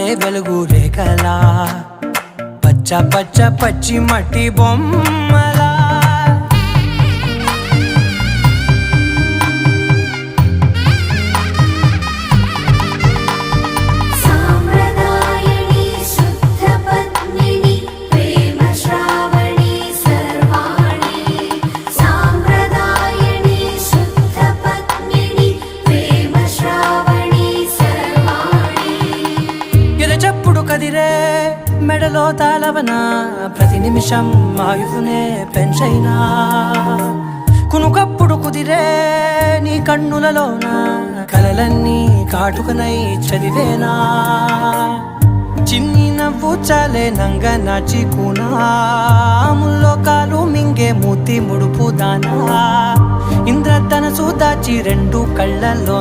జారే వెలుగు రేఖలా పచ్చ పచ్చ పచ్చి మట్టి బొమ్మలా చెప్పుడు కదిరే మెడలో తాళవన ప్రతి నిమిషం ఆయుధునే పెంచైనా కునుకప్పుడు కుదిరే నీ కన్నులలోన కలలన్నీ కాటుకనై చదివేనా చిన్ని నవ్వు చాలే నంగ నాచి కూనాముల్లో కాలు మింగే మూతి ముడుపు దానా ఇంద్రధనసు దాచి రెండు కళ్ళల్లో